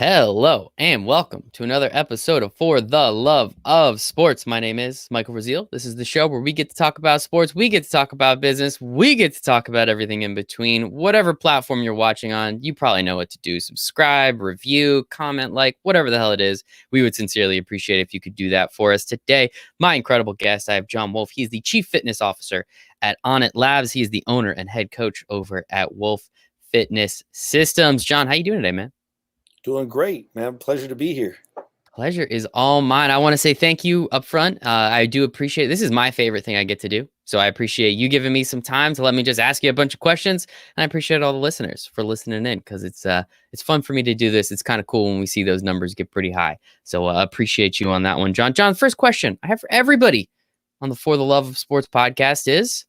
Hello and welcome to another episode of For the Love of Sports. My name is Michael Rasile. This is the show where we get to talk about sports, we get to talk about business, we get to talk about everything in between. Whatever platform you're watching on, you probably know what to do. Subscribe, review, comment, like, whatever the hell it is. We would sincerely appreciate it if you could do that for us. Today, my incredible guest, I have John Wolf. He's the Chief Fitness Officer at Onnit Labs. He is the owner and head coach over at Wolf Fitness Systems. John, how you doing today, man? Doing great, man. Pleasure to be here. Pleasure is all mine. I want to say thank you up front. I do appreciate this is my favorite thing I get to do. So I appreciate you giving me some time to let me just ask you a bunch of questions. And I appreciate all the listeners for listening in because it's fun for me to do this. It's kind of cool when we see those numbers get pretty high. So appreciate you on that one, John. John, first question I have for everybody on the For the Love of Sports podcast is,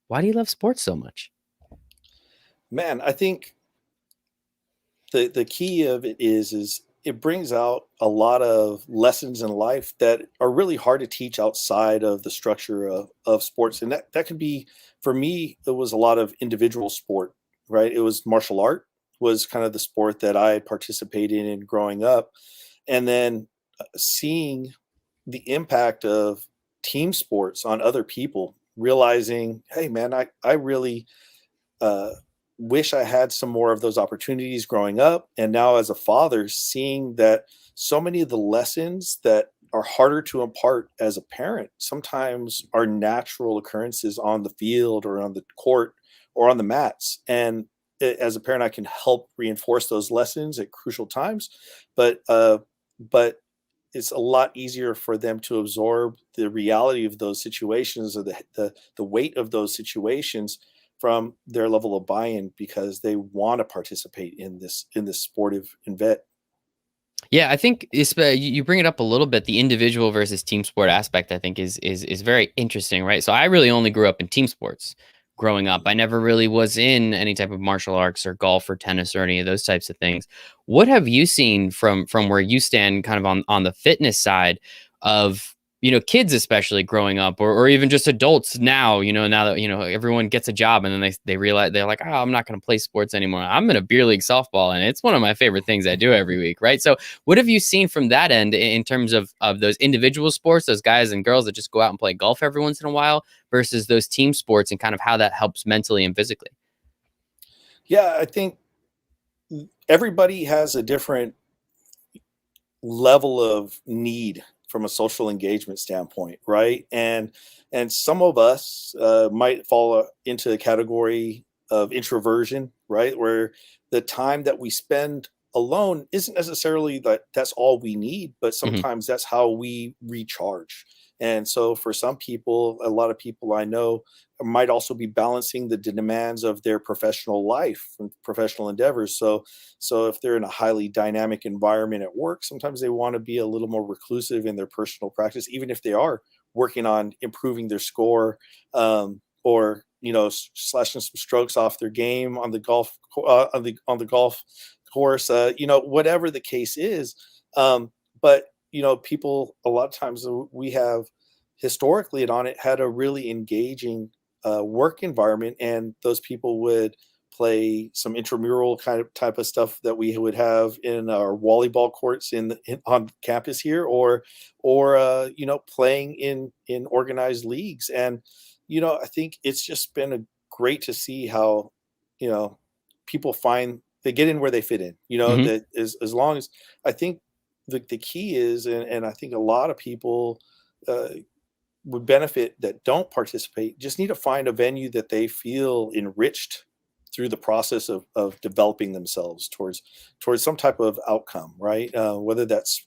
why do you love sports so much? Man, I think the key of it is it brings out a lot of lessons in life that are really hard to teach outside of the structure of sports. And that could be, for me, it was a lot of individual sport, right? It was martial art was kind of the sport that I participated in growing up. And then seeing the impact of team sports on other people, realizing, hey, man, I really wish I had some more of those opportunities growing up. And now as a father, seeing that so many of the lessons that are harder to impart as a parent sometimes are natural occurrences on the field or on the court or on the mats. And as a parent, I can help reinforce those lessons at crucial times. But it's a lot easier for them to absorb the reality of those situations or the weight of those situations from their level of buy-in because they want to participate in this sportive event. Yeah, I think you bring it up a little bit. The individual versus team sport aspect, I think, is very interesting, right? So I really only grew up in team sports growing up. I never really was in any type of martial arts or golf or tennis or any of those types of things. What have you seen from where you stand, kind of on the fitness side of kids, especially growing up, or even just adults now? Now that everyone gets a job and then they realize they're like, oh, I'm not going to play sports anymore. I'm in a beer league softball, and it's one of my favorite things I do every week, right? So what have you seen from that end in terms of those individual sports, those guys and girls that just go out and play golf every once in a while, versus those team sports, and kind of how that helps mentally and physically? Yeah, I think everybody has a different level of need from a social engagement standpoint, right? And some of us might fall into the category of introversion, right, where the time that we spend alone isn't necessarily that's all we need, but Hmm. sometimes that's how we recharge. And so for some people, a lot of people I know might also be balancing the demands of their professional life and professional endeavors. So if they're in a highly dynamic environment at work, sometimes they want to be a little more reclusive in their personal practice, even if they are working on improving their score, or slashing some strokes off their game on the golf on the golf course. Whatever the case is. But people a lot of times we have historically at On It had a really engaging work environment, and those people would play some intramural kind of type of stuff that we would have in our volleyball courts on campus here, or playing in organized leagues. And I think it's just been great to see how you know people find they get in where they fit in. Hmm. That as long as I think the key is, and I think a lot of people uh, would benefit that don't participate, just need to find a venue that they feel enriched through the process of developing themselves towards some type of outcome, right? Whether that's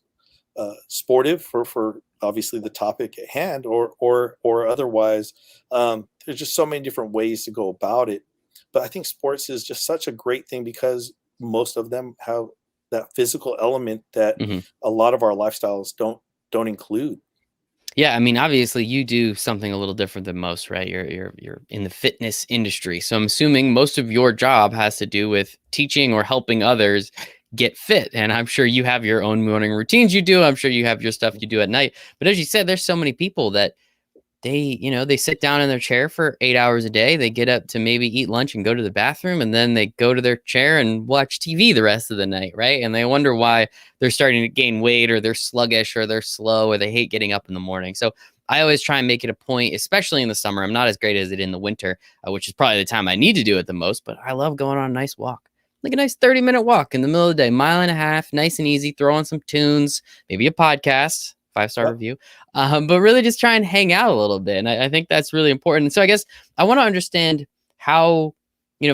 sportive for obviously the topic at hand, or otherwise. There's just so many different ways to go about it. But I think sports is just such a great thing because most of them have that physical element that Hmm. a lot of our lifestyles don't include. Yeah, I mean, obviously you do something a little different than most, right? You're in the fitness industry. So I'm assuming most of your job has to do with teaching or helping others get fit. And I'm sure you have your own morning routines you do. I'm sure you have your stuff you do at night. But as you said, there's so many people that they sit down in their chair for 8 hours a day. They get up to maybe eat lunch and go to the bathroom, and then they go to their chair and watch TV the rest of the night, right? And they wonder why they're starting to gain weight, or they're sluggish, or they're slow, or they hate getting up in the morning. So I always try and make it a point, especially in the summer. I'm not as great as it in the winter, which is probably the time I need to do it the most, but I love going on a nice walk. Like a nice 30-minute walk in the middle of the day, mile and a half, nice and easy, throw on some tunes, maybe a podcast, 5-star Yep. review, but really just try and hang out a little bit. And I think that's really important. And so I guess I want to understand how,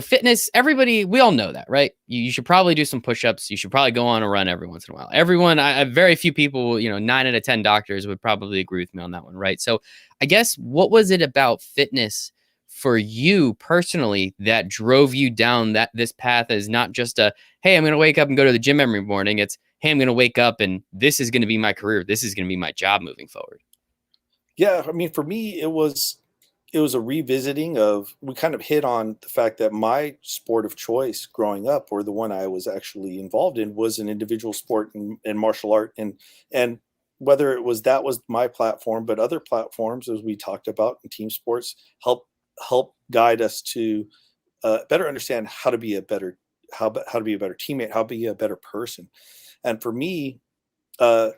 fitness, everybody, we all know that, right? You should probably do some push-ups. You should probably go on a run every once in a while. Everyone, very few people, 9 out of 10 doctors would probably agree with me on that one, right? So I guess what was it about fitness for you personally that drove you down this path as not just a, hey, I'm going to wake up and go to the gym every morning. It's, hey, I'm going to wake up and this is going to be my career. This is going to be my job moving forward. Yeah, I mean, for me, it was a revisiting of, we kind of hit on the fact that my sport of choice growing up, or the one I was actually involved in, was an individual sport and martial art, and whether that was my platform, but other platforms, as we talked about in team sports, help guide us to better understand how to be a better how to be a better teammate, how to be a better person. And for me, uh,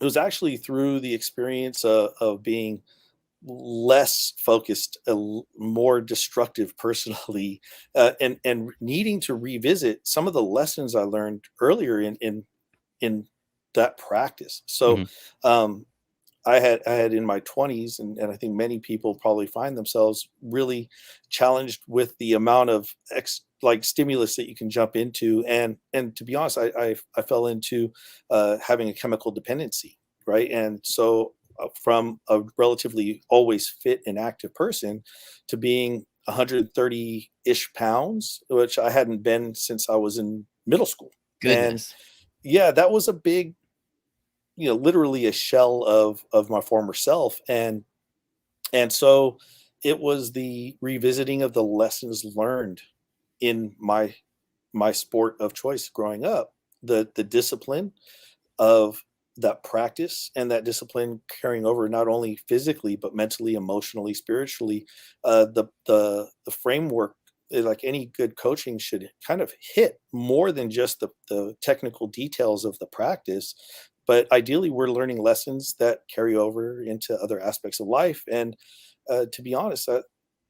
it was actually through the experience of being less focused, more destructive personally, and needing to revisit some of the lessons I learned earlier in that practice. So, Mm-hmm. um, I had in my 20s, and I think many people probably find themselves really challenged with the amount of like stimulus that you can jump into, and to be honest, I fell into having a chemical dependency, right? And so from a relatively always fit and active person to being 130-ish pounds, which I hadn't been since I was in middle school. And Goodness. yeah, that was a big, literally a shell of my former self. And so it was the revisiting of the lessons learned in my sport of choice growing up, the discipline of that practice, and that discipline carrying over not only physically but mentally, emotionally, spiritually. The framework, like any good coaching, should kind of hit more than just the technical details of the practice, but ideally we're learning lessons that carry over into other aspects of life. And to be honest,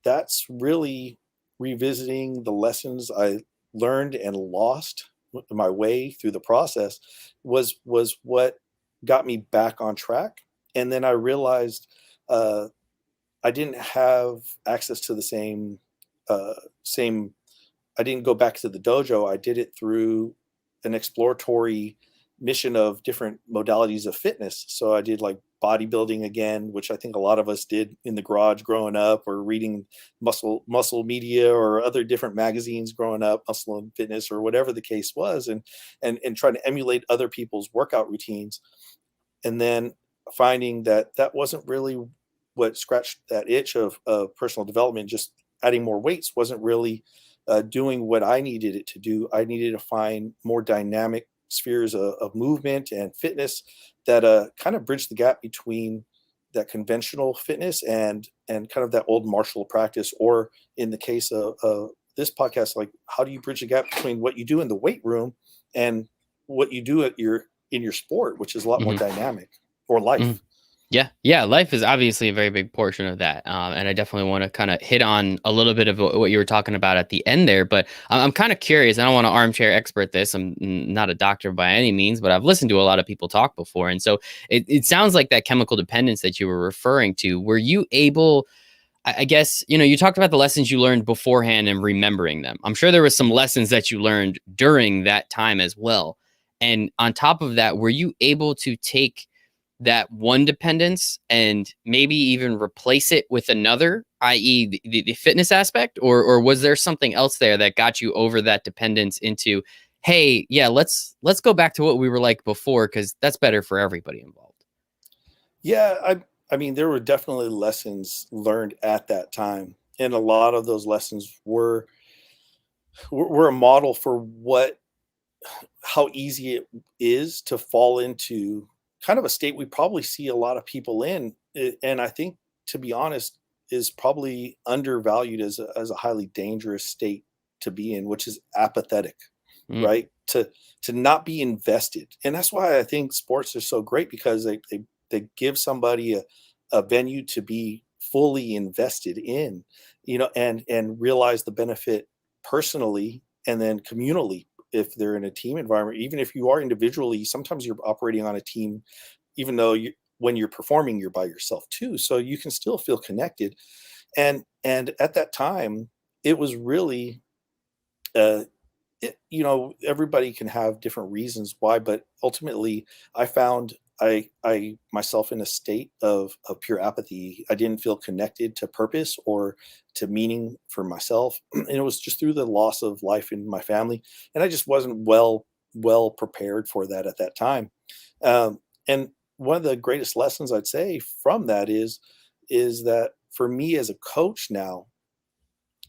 that's really revisiting the lessons I learned and lost my way through the process, was what got me back on track. And then I realized I didn't have access to the same. I didn't go back to the dojo. I did it through an exploratory mission of different modalities of fitness. So I did like bodybuilding again, which I think a lot of us did in the garage growing up, or reading muscle media or other different magazines growing up, Muscle and Fitness or whatever the case was, and trying to emulate other people's workout routines. And then finding that that wasn't really what scratched that itch of personal development. Just adding more weights wasn't really doing what I needed it to do. I needed to find more dynamic spheres of movement and fitness that kind of bridge the gap between that conventional fitness and kind of that old martial practice, or in the case of this podcast, like, how do you bridge the gap between what you do in the weight room and what you do in your sport, which is a lot more Mm-hmm. dynamic, or Mm-hmm. life. Yeah. Life is obviously a very big portion of that. And I definitely want to kind of hit on a little bit of what you were talking about at the end there. But I'm kind of curious. I don't want to armchair expert this. I'm not a doctor by any means, but I've listened to a lot of people talk before. And so it sounds like that chemical dependence that you were referring to. Were you able, I guess, you talked about the lessons you learned beforehand and remembering them. I'm sure there was some lessons that you learned during that time as well. And on top of that, were you able to take that one dependence and maybe even replace it with another, i.e., the fitness aspect, or was there something else there that got you over that dependence into, hey, yeah, let's go back to what we were like before, because that's better for everybody involved. Yeah, I mean, there were definitely lessons learned at that time, and a lot of those lessons were a model for how easy it is to fall into kind of a state we probably see a lot of people in. And I think to be honest, is probably undervalued as a highly dangerous state to be in, which is apathetic, Mm. right? To not be invested. And that's why I think sports are so great, because they give somebody a venue to be fully invested in, and realize the benefit personally and then communally. If they're in a team environment, even if you are individually, sometimes you're operating on a team, even though when you're performing, you're by yourself too. So you can still feel connected. And at that time, it was really, uh, everybody can have different reasons why, but ultimately I found I myself in a state of pure apathy. I didn't feel connected to purpose or to meaning for myself. And it was just through the loss of life in my family. And I just wasn't well prepared for that at that time. And one of the greatest lessons I'd say from that is that for me as a coach now,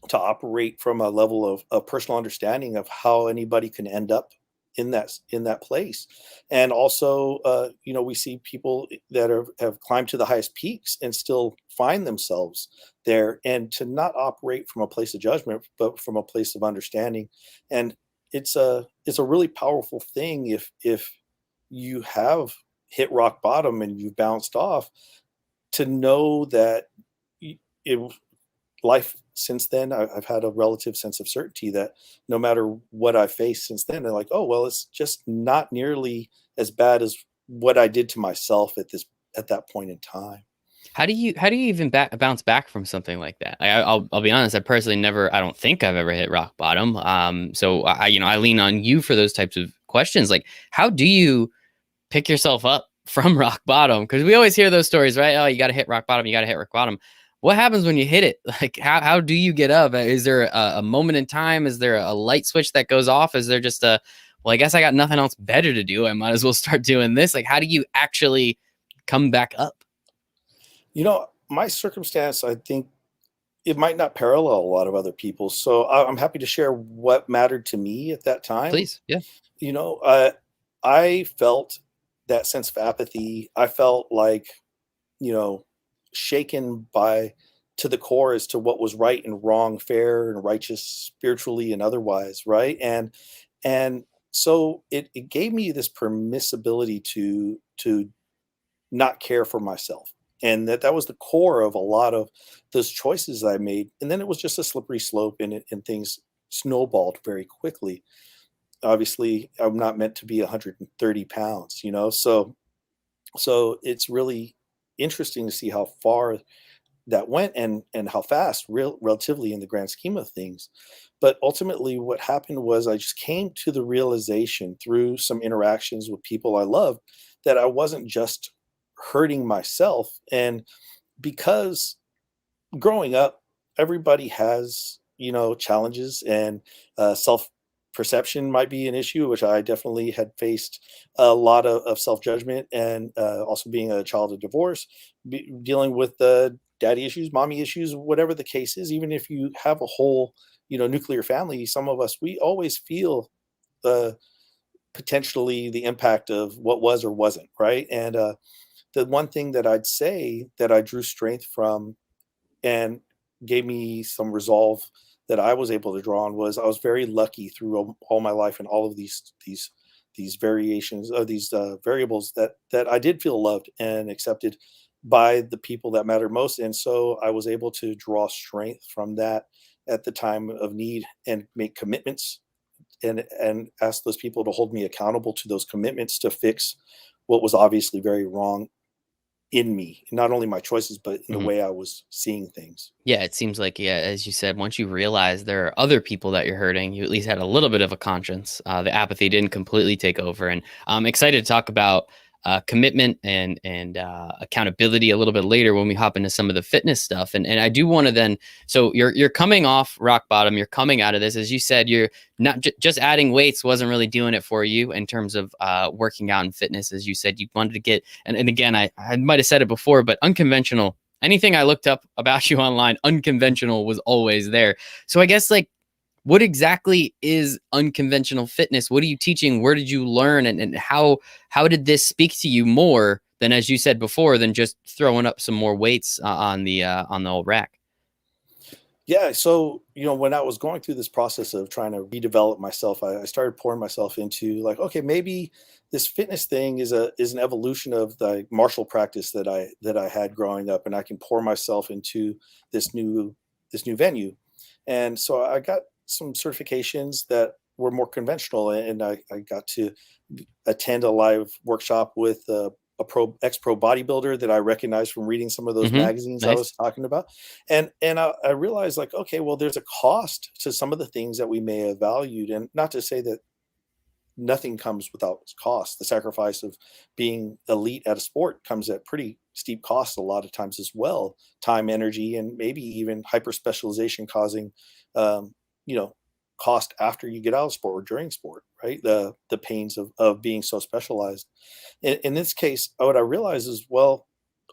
to operate from a level of personal understanding of how anybody can end up in that place. And also, we see people that have climbed to the highest peaks and still find themselves there, and to not operate from a place of judgment but from a place of understanding. And it's a really powerful thing if you have hit rock bottom and you've bounced off, to know that it life since then, I've had a relative sense of certainty that no matter what I faced since then, they're like, oh well, it's just not nearly as bad as what I did to myself at that point in time. How do you even bounce back from something like that? I'll be honest. I personally never. I don't think I've ever hit rock bottom. So I lean on you for those types of questions. Like, how do you pick yourself up from rock bottom? Because we always hear those stories, right? Oh, you got to hit rock bottom. You got to hit rock bottom. What happens when you hit it? Like, how do you get up? Is there a moment in time? Is there a light switch that goes off? Is there just well, I guess I got nothing else better to do. I might as well start doing this. Like, how do you actually come back up? My circumstance, I think it might not parallel a lot of other people. So I'm happy to share what mattered to me at that time. Please. Yeah. You know, uh, I felt that sense of apathy. I felt like, you know, shaken by to the core as to what was right and wrong, fair and righteous, spiritually and otherwise, right? And so it gave me this permissibility to not care for myself. And that was the core of a lot of those choices I made. And then it was just a slippery slope, and things snowballed very quickly. Obviously, I'm not meant to be 130 pounds, so it's really interesting to see how far that went, and how fast, relatively in the grand scheme of things. But ultimately, what happened was I just came to the realization through some interactions with people I loved that I wasn't just hurting myself. And because growing up, everybody has, challenges, and self perception might be an issue, which I definitely had faced a lot of self judgment, and also being a child of divorce, dealing with the daddy issues, mommy issues, whatever the case is. Even if you have a whole, nuclear family, some of us, we always feel the potentially the impact of what was or wasn't right. And the one thing that I'd say that I drew strength from, and gave me some resolve that I was able to draw on, was I was very lucky through all my life, and all of these variations of these variables, that I did feel loved and accepted by the people that matter most. And so I was able to draw strength from that at the time of need, and make commitments, and ask those people to hold me accountable to those commitments, to fix what was obviously very wrong in me, not only my choices, but in the Mhm. way I was seeing things. Yeah, it seems like, yeah, as you said, once you realize there are other people that you're hurting, you at least had a little bit of a conscience. The apathy didn't completely take over, and I'm excited to talk about commitment and accountability a little bit later when we hop into some of the fitness stuff. And I do want to then, so you're coming off rock bottom, you're coming out of this, as you said, you're not just adding weights wasn't really doing it for you in terms of working out and fitness. As you said, you wanted to get, and again, I might have said it before, but unconventional. Anything I looked up about you online, unconventional was always there. So I guess, like, what exactly is unconventional fitness? What are you teaching? Where did you learn? And how did this speak to you more than, as you said before, than just throwing up some more weights on the old rack. Yeah, so when I was going through this process of trying to redevelop myself, I started pouring myself into like, okay, maybe this fitness thing is an evolution of the martial practice that I had growing up, and I can pour myself into this new this new venue. And so I got some certifications that were more conventional, and I got to attend a live workshop with a pro bodybuilder that I recognized from reading some of those magazines I Nice. was talking about, and I realized like, okay, well, there's a cost to some of the things that we may have valued, and not to say that nothing comes without cost. The sacrifice of being elite at a sport comes at pretty steep costs a lot of times as well. Time, energy, and maybe even hyper specialization causing, um, you know, cost after you get out of sport or during sport, right? The pains of being so specialized. In this case, what I realized is, well,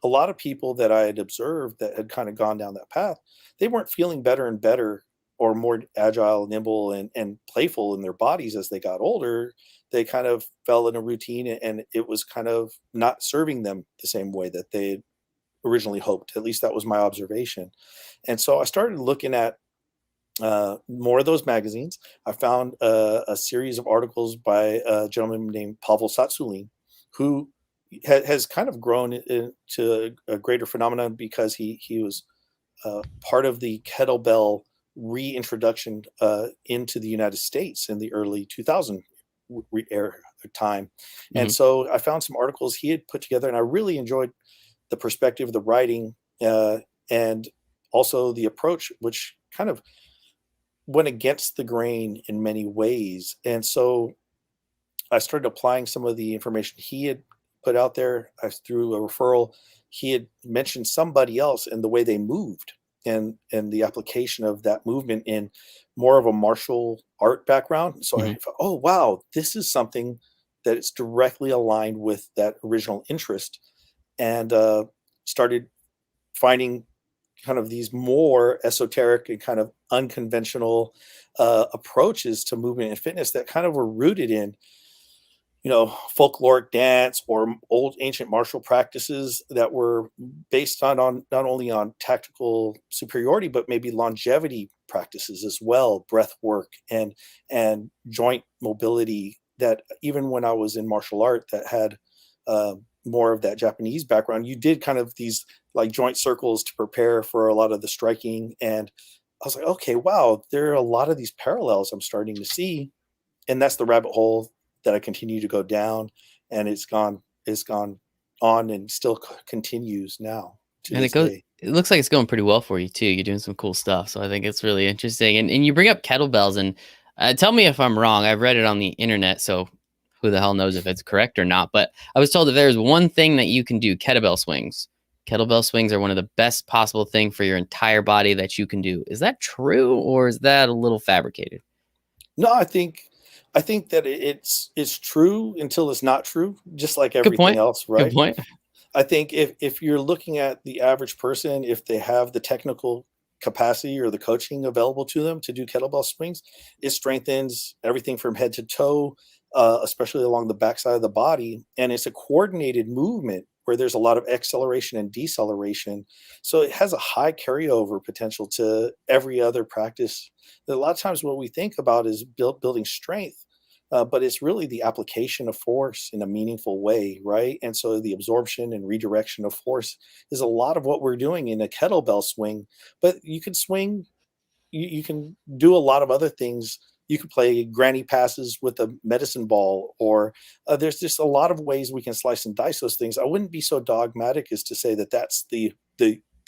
a lot of people that I had observed that had kind of gone down that path, they weren't feeling better and better or more agile, nimble, and playful in their bodies as they got older. They kind of fell in a routine, and it was kind of not serving them the same way that they had originally hoped. At least that was my observation. And so I started looking at more of those magazines. I found a series of articles by a gentleman named Pavel Satsulin, who has kind of grown into a greater phenomenon because he was part of the kettlebell reintroduction into the United States in the early 2000 era time. And Hmm. so I found some articles he had put together, and I really enjoyed the perspective, the writing, and also the approach, which kind of went against the grain in many ways. And so I started applying some of the information he had put out there. Through a referral, he had mentioned somebody else and the way they moved, and the application of that movement in more of a martial art background. So I Hmm. thought, oh wow, this is something that is directly aligned with that original interest, and started finding kind of these more esoteric and kind of unconventional approaches to movement and fitness that kind of were rooted in folkloric dance or old ancient martial practices that were based on not only on tactical superiority, but maybe longevity practices as well, breath work and joint mobility, that even when I was in martial art that had more of that Japanese background, you did kind of these like joint circles to prepare for a lot of the striking. And I was like, okay, wow, there are a lot of these parallels I'm starting to see. And that's the rabbit hole that I continue to go down, and it's gone on and still continues now to And this day. it looks like it's going pretty well for you too. You're doing some cool stuff. So I think it's really interesting. And you bring up kettlebells, and tell me if I'm wrong. I've read it on the internet, so who the hell knows if it's correct or not. But I was told that there's one thing that you can do: kettlebell swings. Kettlebell swings are one of the best possible thing for your entire body that you can do. Is that true, or is that a little fabricated? No, I think that it's true until it's not true, just like Good everything point. else, Good right? point. I think if you're looking at the average person, if they have the technical capacity or the coaching available to them to do kettlebell swings, it strengthens everything from head to toe, especially along the backside of the body. And it's a coordinated movement where there's a lot of acceleration and deceleration. So it has a high carryover potential to every other practice. A lot of times, what we think about is building strength, but it's really the application of force in a meaningful way, right? And so the absorption and redirection of force is a lot of what we're doing in a kettlebell swing. But you can swing, you can do a lot of other things. You could play granny passes with a medicine ball, or there's just a lot of ways we can slice and dice those things. I wouldn't be so dogmatic as to say that that's the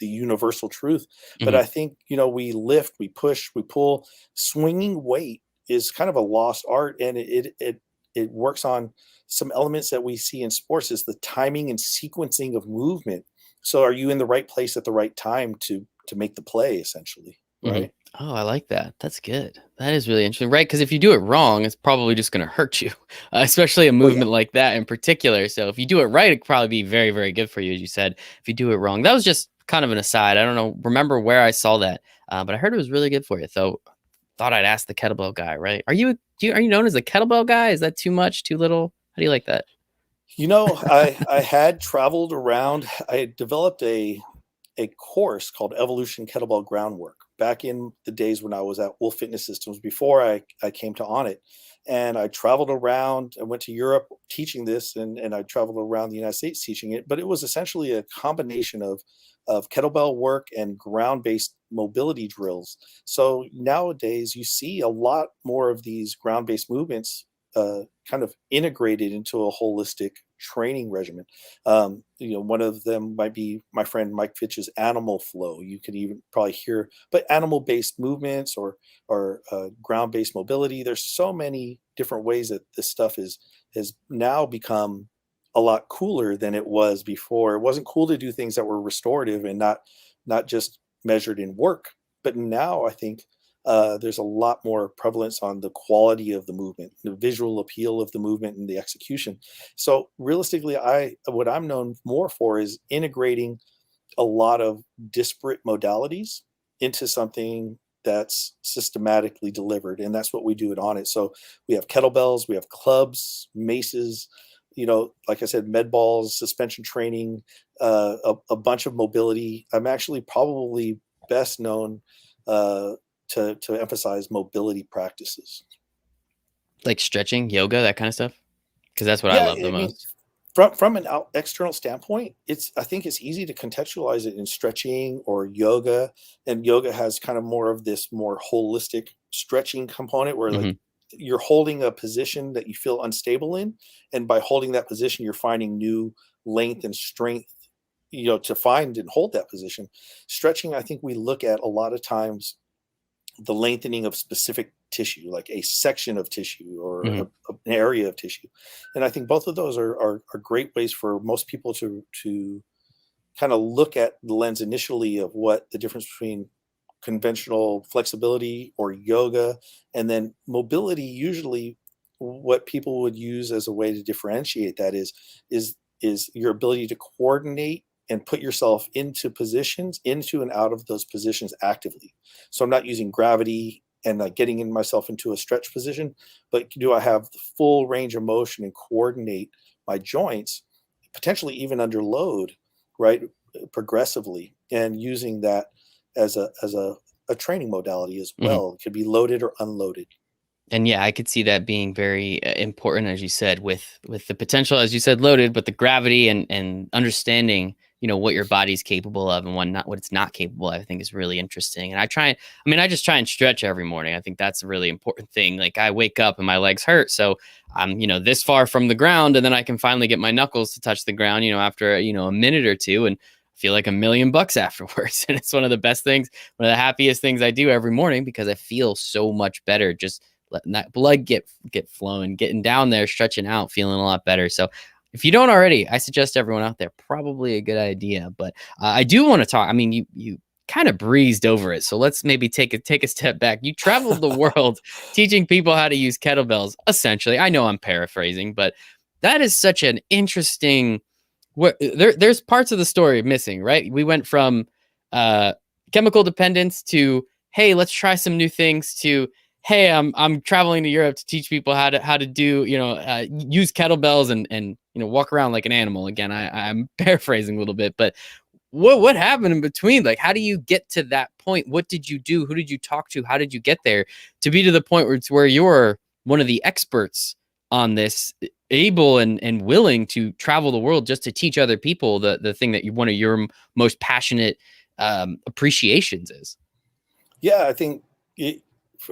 universal truth, but Hmm. I think we lift, we push, we pull. Swinging weight is kind of a lost art, and it works on some elements that we see in sports is the timing and sequencing of movement. So, are you in the right place at the right time to make the play, essentially, Hmm. right? Oh, I like that. That's good. That is really interesting, right? Because if you do it wrong, it's probably just going to hurt you, especially a Oh yeah. movement like that in particular. So if you do it right, it could probably be very, very good for you, as you said. If you do it wrong, that was just kind of an aside. I don't know, remember where I saw that, but I heard it was really good for you. So thought I'd ask the kettlebell guy, right? Are you known as a kettlebell guy? Is that too much, too little? How do you like that? I had traveled around. I had developed a course called Evolution Kettlebell Groundwork back in the days when I was at Wolf Fitness Systems before I came to Onnit. And I traveled around. I went to Europe teaching this, and I traveled around the United States teaching it. But it was essentially a combination of kettlebell work and ground-based mobility drills. So nowadays, you see a lot more of these ground-based movements kind of integrated into a holistic training regimen. One of them might be my friend Mike Fitch's animal flow. You could even probably hear, but animal-based movements or ground-based mobility. There's so many different ways that this stuff has now become a lot cooler than it was before. It wasn't cool to do things that were restorative and not just measured in work. But now I think there's a lot more prevalence on the quality of the movement, the visual appeal of the movement, and the execution. So realistically, what I'm known more for is integrating a lot of disparate modalities into something that's systematically delivered, and that's what we do at Onnit. So we have kettlebells, we have clubs, maces, like I said, med balls, suspension training, a bunch of mobility. I'm actually probably best known to emphasize mobility practices. Like stretching, yoga, that kind of stuff? Because that's what I Yeah, love the I mean, most. from an external standpoint, I think it's easy to contextualize it in stretching or yoga, and yoga has kind of more of this more holistic stretching component where like Hmm. you're holding a position that you feel unstable in, and by holding that position, you're finding new length and strength, to find and hold that position. Stretching, I think we look at a lot of times the lengthening of specific tissue, like a section of tissue or Hmm. an area of tissue. And I think both of those are great ways for most people to kind of look at the lens initially of what the difference between conventional flexibility or yoga and then mobility. Usually what people would use as a way to differentiate that is your ability to coordinate and put yourself into positions, into and out of those positions actively. So I'm not using gravity and like getting in myself into a stretch position, but do I have the full range of motion and coordinate my joints, potentially even under load, right? Progressively, and using that as a training modality as Hmm. well. It could be loaded or unloaded. And yeah, I could see that being very important, as you said, with the potential, as you said, loaded, but the gravity and understanding, what your body's capable of and what it's not capable of, I think is really interesting. And I just try and stretch every morning. I think that's a really important thing. Like I wake up and my legs hurt, so I'm, this far from the ground, and then I can finally get my knuckles to touch the ground, after a minute or two, and feel like $1,000,000 afterwards. And it's one of the best things, one of the happiest things I do every morning because I feel so much better just letting that blood get flowing, getting down there, stretching out, feeling a lot better. So if you don't already, I suggest everyone out there, probably a good idea. But I do want to talk. I mean, you kind of breezed over it, so let's maybe take a step back. You traveled the world teaching people how to use kettlebells. Essentially, I know I'm paraphrasing, but that is such an interesting. There's parts of the story missing, right? We went from uh, chemical dependence to hey, let's try some new things to hey, I'm traveling to Europe to teach people how to do use kettlebells and walk around like an animal. Again, I'm paraphrasing a little bit, but what happened in between? Like, how do you get to that point? What did you do? Who did you talk to? How did you get there to be to the point where it's where you're one of the experts on this, able and willing to travel the world just to teach other people the thing that one of your most passionate appreciations is? Yeah, I think it,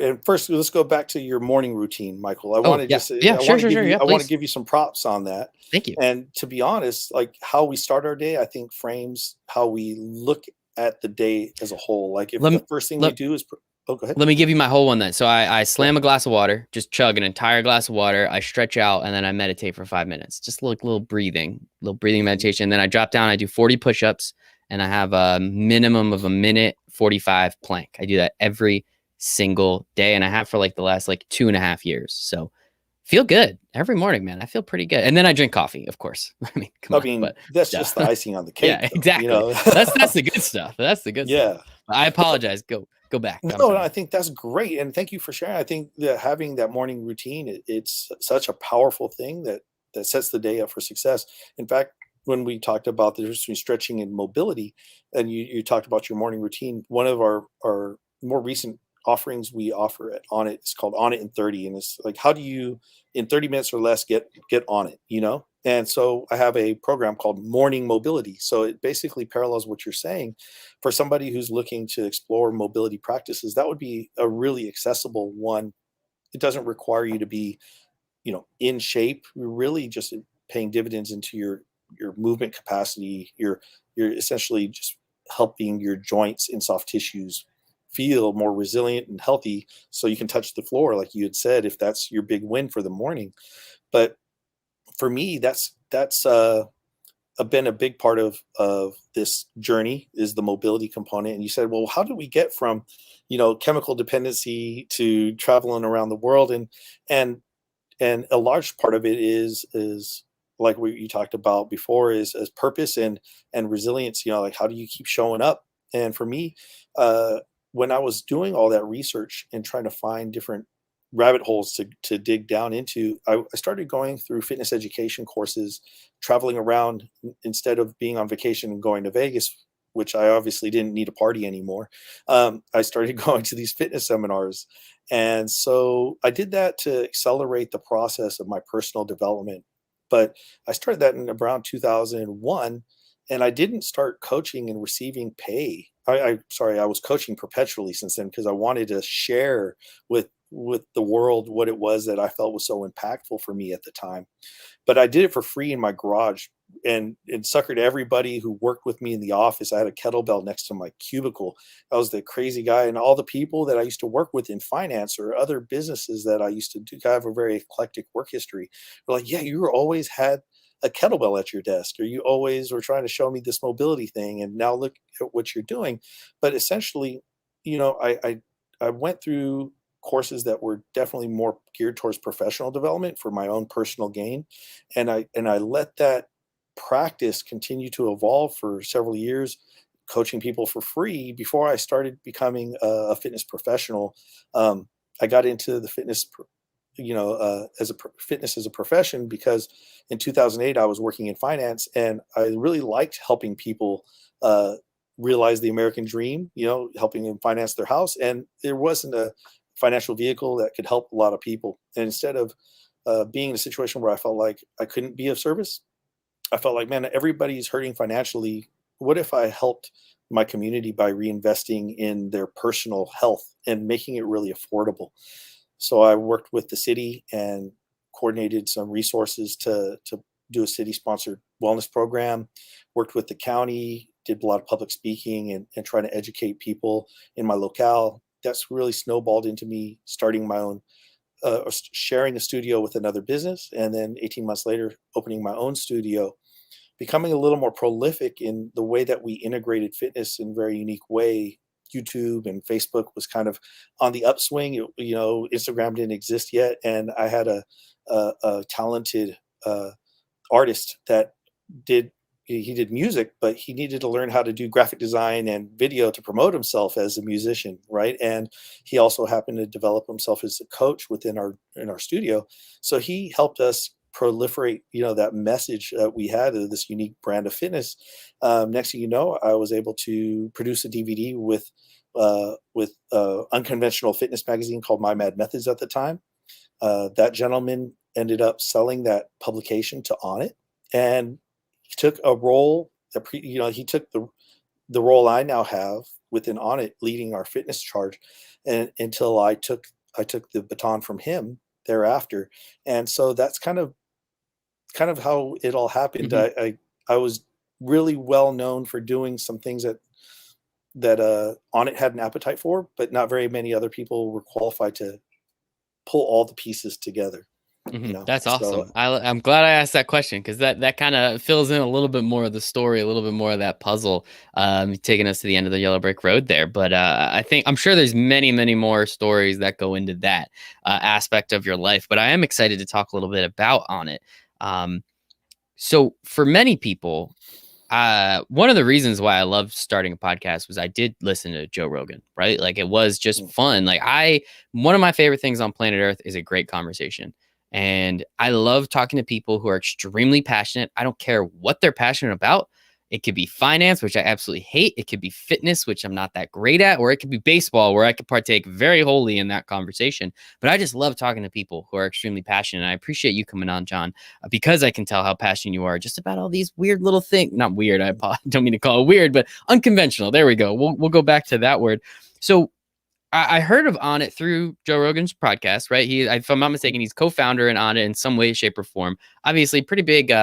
and first let's go back to your morning routine, Michael. I want Oh to yeah, just yeah, I want sure, to sure, give sure, you yeah, I want to please, give you some props on that. thank you. And to be honest, like how we start our day, I think frames how we look at the day as a whole. Like if Let the me first thing we let, do is oh, go ahead. let me give you my whole one then. So I Yeah. slam a glass of water, just chug an entire glass of water. I stretch out and then I meditate for 5 minutes. Just little breathing Mhm. meditation. Then I drop down. I do 40 push-ups and I have a minimum of a minute 45 plank. I do that every single day, and I have for like the last like 2.5 years. So feel good every morning, man. I feel pretty good. And then I drink coffee, of course. I mean, come I on, mean, but that's duh. just the icing on the cake, Yeah, though. exactly. That's the good stuff. That's the good stuff. Yeah. I apologize. Go back. I'm No, I sorry. think that's great, and thank you for sharing. I think that having that morning routine, it's such a powerful thing that sets the day up for success. In fact, when we talked about the difference between stretching and mobility, and you talked about your morning routine, one of our more recent offerings we offer at Onnit is called Onnit in 30, and it's like, how do you in 30 minutes or less get on it, you know? And so I have a program called Morning Mobility. So it basically parallels what you're saying. For somebody who's looking to explore mobility practices, that would be a really accessible one. It doesn't require you to be, in shape. You're really just paying dividends into your movement capacity. You're essentially just helping your joints and soft tissues feel more resilient and healthy, so you can touch the floor, like you had said, if that's your big win for the morning. But for me, that's been a big part of this journey, is the mobility component. And you said, well, how do we get from, chemical dependency to traveling around the world? And a large part of it is like what you talked about before, is as purpose and resilience. Like, how do you keep showing up? And for me, uh, when I was doing all that research and trying to find different rabbit holes to dig down into, I started going through fitness education courses, traveling around instead of being on vacation and going to Vegas, which I obviously didn't need a party anymore. I started going to these fitness seminars. And so I did that to accelerate the process of my personal development. But I started that in around 2001, and I didn't start coaching and receiving pay. Sorry, I was coaching perpetually since then, because I wanted to share with the world what it was that I felt was so impactful for me at the time. But I did it for free in my garage, and suckered everybody who worked with me in the office. I had a kettlebell next to my cubicle. I was the crazy guy, and all the people that I used to work with in finance or other businesses that I used to do, I have a very eclectic work history. They're like, yeah, you always had a kettlebell at your desk, or you always were trying to show me this mobility thing, and now look at what you're doing. But essentially, I went through courses that were definitely more geared towards professional development for my own personal gain, and I let that practice continue to evolve for several years, coaching people for free before I started becoming a fitness professional. I got into the fitness as a profession, because in 2008 I was working in finance, and I really liked helping people uh, realize the American dream. Helping them finance their house, and there wasn't a financial vehicle that could help a lot of people. And instead of being in a situation where I felt like I couldn't be of service, I felt like, man, everybody's hurting financially. What if I helped my community by reinvesting in their personal health and making it really affordable? So I worked with the city and coordinated some resources to do a city sponsored wellness program, worked with the county, did a lot of public speaking and trying to educate people in my locale. That's really snowballed into me starting my own, sharing a studio with another business. And then 18 months later, opening my own studio, becoming a little more prolific in the way that we integrated fitness in a very unique way. YouTube and Facebook was kind of on the upswing. Instagram didn't exist yet, and I had a talented artist that did he did music, but he needed to learn how to do graphic design and video to promote himself as a musician, right? And he also happened to develop himself as a coach within our studio. So he helped us proliferate, that message that we had of this unique brand of fitness. Next thing you know, I was able to produce a DVD with Unconventional fitness magazine called My Mad Methods at the time. That gentleman ended up selling that publication to Onnit, and he took a role he took the role I now have within Onnit, leading our fitness charge, and until I took the baton from him thereafter. And so that's kind of how it all happened. Mhm. I was really well known for doing some things that Onnit had an appetite for, but not very many other people were qualified to pull all the pieces together. That's So awesome. I'm glad I asked that question, because that kind of fills in a little bit more of the story, a little bit more of that puzzle, taking us to the end of the yellow brick road there. But I'm sure there's many, many more stories that go into that aspect of your life. But I am excited to talk a little bit about on it. Um, so for many people, one of the reasons why I love starting a podcast was I did listen to Joe Rogan, right? Like, it was just mm, fun. One of my favorite things on planet Earth is a great conversation. And I love talking to people who are extremely passionate. I don't care what they're passionate about. It could be finance, which I absolutely hate. It could be fitness, which I'm not that great at, or it could be baseball, where I could partake very wholly in that conversation. But I just love talking to people who are extremely passionate. And I appreciate you coming on, John, because I can tell how passionate you are just about all these weird little things. Not weird. I don't mean to call it weird, but unconventional. There we go. We'll go back to that word. So I heard of Onnit through Joe Rogan's podcast, right? If I'm not mistaken, he's co-founder in Onnit in some way, shape, or form. Obviously, pretty big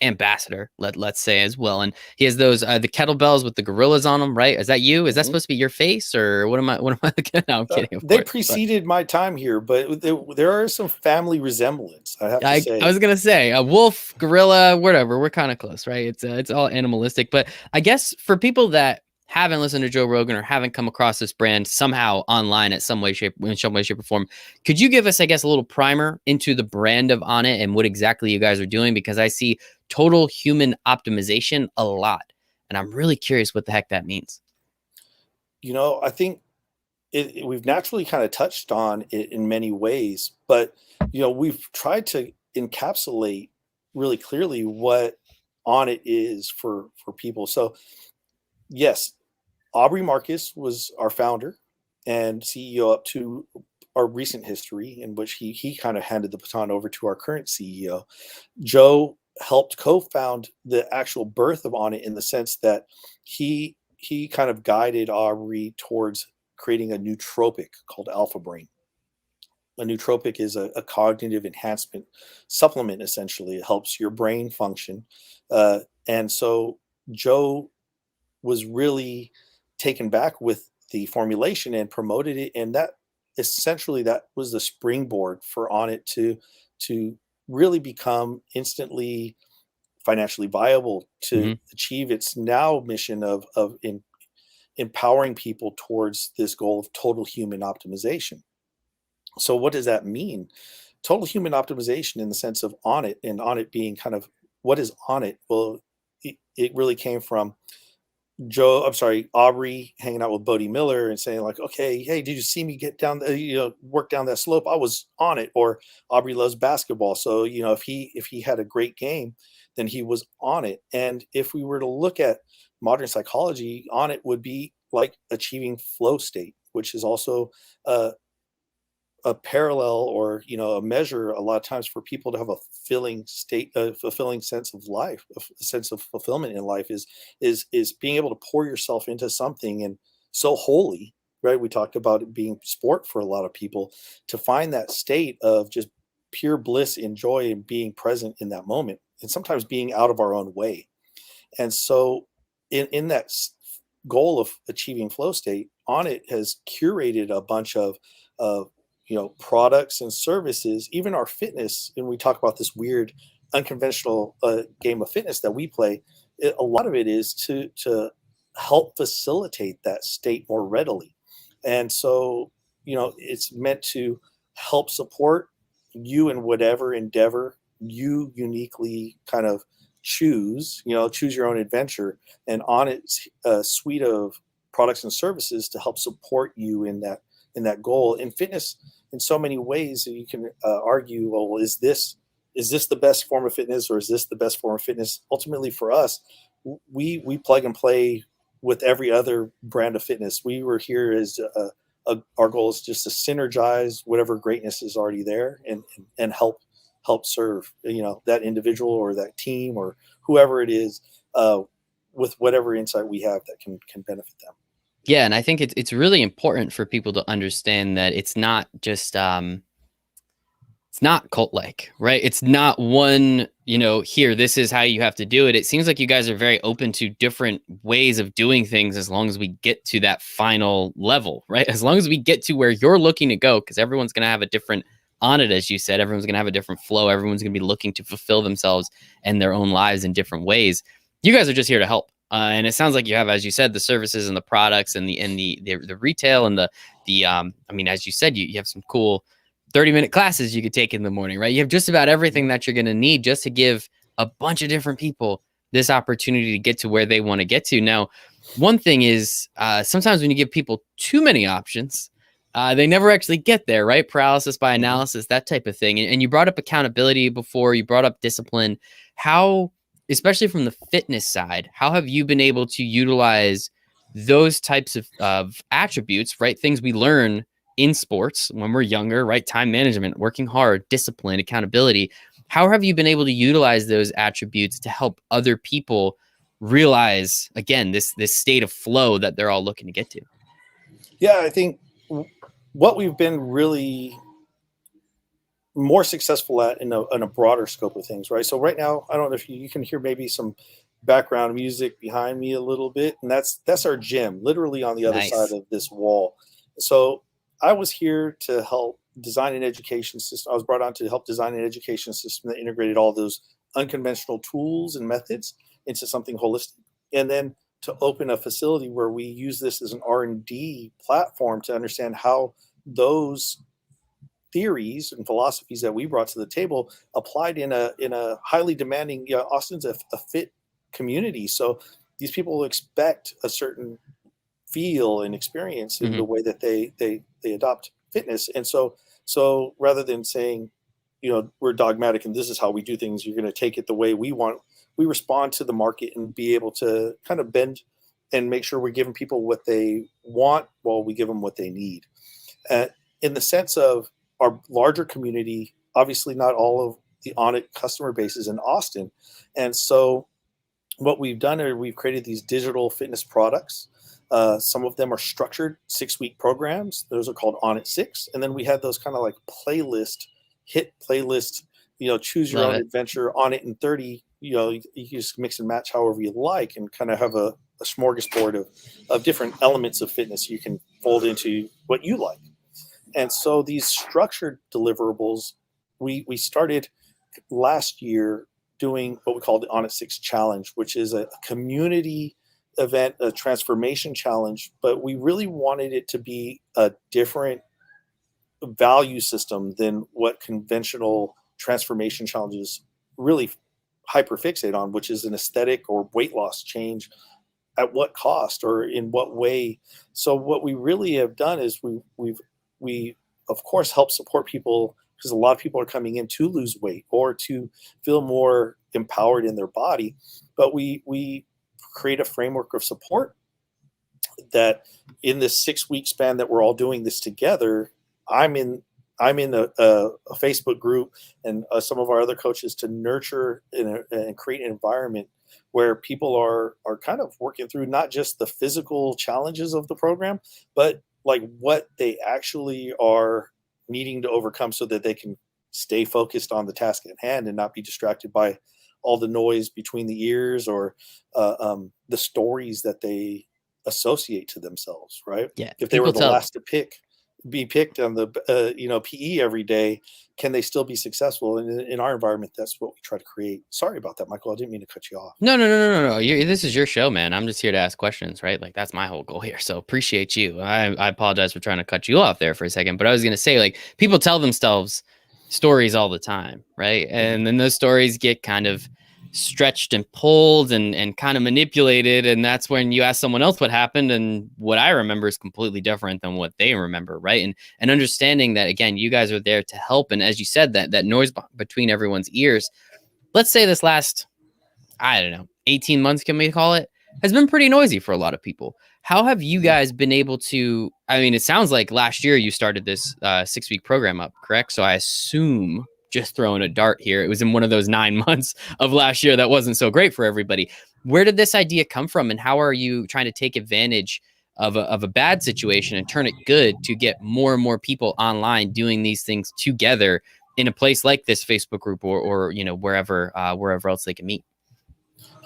ambassador, let's say, as well. And he has those the kettlebells with the gorillas on them, right? Is that you? Is that supposed to be your face, or what am I? What am I looking at? No, I'm kidding. They preceded my time here, but there are some family resemblance, I have to say. I was gonna say a wolf, gorilla, whatever. We're kind of close, right? It's all animalistic, but I guess for people that haven't listened to Joe Rogan or haven't come across this brand somehow online in some way, shape, or form, could you give us, I guess, a little primer into the brand of Onnit and what exactly you guys are doing? Because I see total human optimization a lot, and I'm really curious what the heck that means. I think we've naturally kind of touched on it in many ways, but we've tried to encapsulate really clearly what Onnit is for people. So yes, Aubrey Marcus was our founder and CEO up to our recent history, in which he kind of handed the baton over to our current CEO. Joe helped co-found the actual birth of Onnit, in the sense that he kind of guided Aubrey towards creating a nootropic called Alpha Brain. A nootropic is a cognitive enhancement supplement. Essentially, it helps your brain function. And so Joe was really taken back with the formulation and promoted it. And that was the springboard for Onnit to really become instantly financially viable, to achieve its now mission of empowering people towards this goal of total human optimization. So what does that mean? Total human optimization, in the sense of Onnit, and Onnit being kind of, what is Onnit? Well, it really came from Aubrey hanging out with Bodie Miller and saying, like, okay, hey, did you see me get down work down that slope? I was on it. Or Aubrey loves basketball, so if he had a great game, then he was on it. And if we were to look at modern psychology, on it would be like achieving flow state, which is also a parallel, or a measure a lot of times for people to have a fulfilling state, a fulfilling sense of life, a sense of fulfillment in life, is being able to pour yourself into something, and so wholly, right? We talked about it being sport for a lot of people, to find that state of just pure bliss and joy, and being present in that moment, and sometimes being out of our own way. And so in that goal of achieving flow state, Onnit has curated a bunch of products and services, even our fitness. And we talk about this weird unconventional game of fitness that we play. A lot of it is to help facilitate that state more readily. And so, it's meant to help support you in whatever endeavor you uniquely kind of choose your own adventure. And Onnit's suite of products and services to help support you in that goal. In fitness, in so many ways, you can argue, well, is this the best form of fitness, or is this the best form of fitness? Ultimately, for us, we plug and play with every other brand of fitness. We were here as our goal is just to synergize whatever greatness is already there, and help serve that individual or that team or whoever it is with whatever insight we have that can benefit them. Yeah, and I think it's really important for people to understand that it's not just it's not cult-like, right? It's not one, here, this is how you have to do it. It seems like you guys are very open to different ways of doing things, as long as we get to that final level, right? As long as we get to where you're looking to go, because everyone's going to have a different on it, as you said. Everyone's going to have a different flow. Everyone's going to be looking to fulfill themselves and their own lives in different ways. You guys are just here to help. And it sounds like you have, as you said, the services and the products and the retail and as you said, you have some cool 30-minute classes you could take in the morning, right? You have just about everything that you're going to need just to give a bunch of different people this opportunity to get to where they want to get to. Now, one thing is sometimes when you give people too many options, They never actually get there, right? Paralysis by analysis, that type of thing. And you brought up accountability before, you brought up discipline. How, especially from the fitness side, how have you been able to utilize those types of attributes, right? Things we learn in sports when we're younger, right? Time management, working hard, discipline, accountability. How have you been able to utilize those attributes to help other people realize, again, this state of flow that they're all looking to get to? Yeah, I think what we've been really more successful at in a broader scope of things, right? So right now, I don't know if you can hear maybe some background music behind me a little bit, and that's our gym, literally on the other side Nice. of this wall. So I was here to help design an education system. I was brought on to help design an education system that integrated all those unconventional tools and methods into something holistic, and then to open a facility where we use this as an R&D platform to understand how those theories and philosophies that we brought to the table applied in a highly demanding, Austin's a fit community, so these people expect a certain feel and experience in the Hmm. way that they adopt fitness. And so rather than saying, we're dogmatic and this is how we do things, you're going to take it the way we want, we respond to the market and be able to kind of bend and make sure we're giving people what they want while we give them what they need. uh, in the sense of our larger community, obviously not all of the Onnit customer base is in Austin. And so what we've done is we've created these digital fitness products. Some of them are structured 6-week programs. Those are called Onnit 6. And then we had those kind of like hit playlist, choose your Love own it. adventure, Onnit in 30. You can just mix and match however you like and kind of have a smorgasbord of different elements of fitness you can fold into what you like. And so these structured deliverables, we started last year doing what we call the Onnit 6 Challenge, which is a community event, a transformation challenge, but we really wanted it to be a different value system than what conventional transformation challenges really hyperfixate on, which is an aesthetic or weight loss change at what cost or in what way. So what we really have done is we of course help support people because a lot of people are coming in to lose weight or to feel more empowered in their body, but we create a framework of support that in this 6-week span that we're all doing this together, i'm in I'm in a Facebook group and some of our other coaches to nurture and create an environment where people are kind of working through not just the physical challenges of the program, but like what they actually are needing to overcome so that they can stay focused on the task at hand and not be distracted by all the noise between the ears or the stories that they associate to themselves, right? Yeah. If they were People the tell last to be picked on the PE every day, can they still be successful? And in our environment, that's what we try to create. Sorry about that, Michael. I didn't mean to cut you off. no, no, no, no, no, no. This is your show, man. I'm just here to ask questions, right? Like that's my whole goal here. So appreciate you. I apologize for trying to cut you off there for a second, but I was gonna say like people tell themselves stories all the time, right? Mhm. And then those stories get kind of stretched and pulled and kind of manipulated, and that's when you ask someone else what happened, and what I remember is completely different than what they remember, right? And understanding that again, you guys are there to help, and as you said, that noise between everyone's ears. Let's say this last I don't know, 18 months, can we call it, has been pretty noisy for a lot of people. How have you Mhm. guys been able to? I mean, it sounds like last year you started this 6-week program up, correct? So I assume, just throwing a dart here, it was in one of those 9 months of last year that wasn't so great for everybody. Where did this idea come from, and how are you trying to take advantage of a bad situation and turn it good to get more and more people online doing these things together in a place like this Facebook group or wherever else they can meet?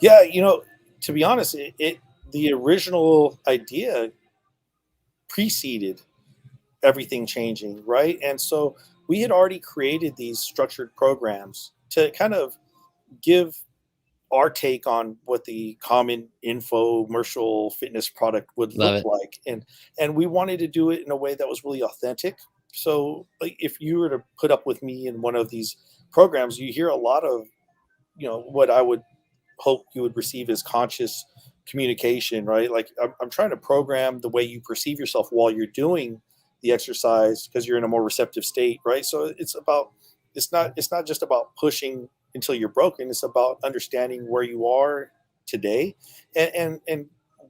Yeah, to be honest, the original idea preceded everything changing, right? And so we had already created these structured programs to kind of give our take on what the common infomercial fitness product would Love look it. like, and we wanted to do it in a way that was really authentic. So like if you were to put up with me in one of these programs, you hear a lot of what I would hope you would receive as conscious communication, right? Like I'm trying to program the way you perceive yourself while you're doing the exercise because you're in a more receptive state, right? So it's not just about pushing until you're broken. It's about understanding where you are today, and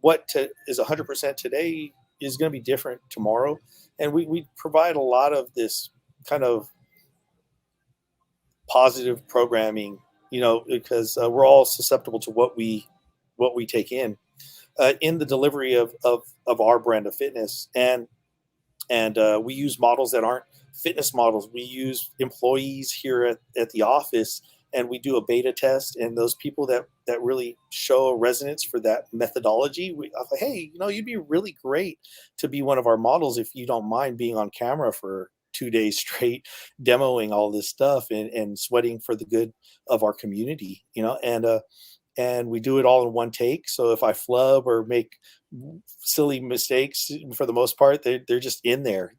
what is 100% today is going to be different tomorrow. And we provide a lot of this kind of positive programming, because we're all susceptible to what we take in the delivery of our brand of fitness. And we use models that aren't fitness models. We use employees here at the office, and we do a beta test. And those people that really show a resonance for that methodology, I'm like, hey, you'd be really great to be one of our models if you don't mind being on camera for 2 days straight, demoing all this stuff and sweating for the good of our community, and we do it all in one take. So if I flub or make silly mistakes, for the most part, they're just in there.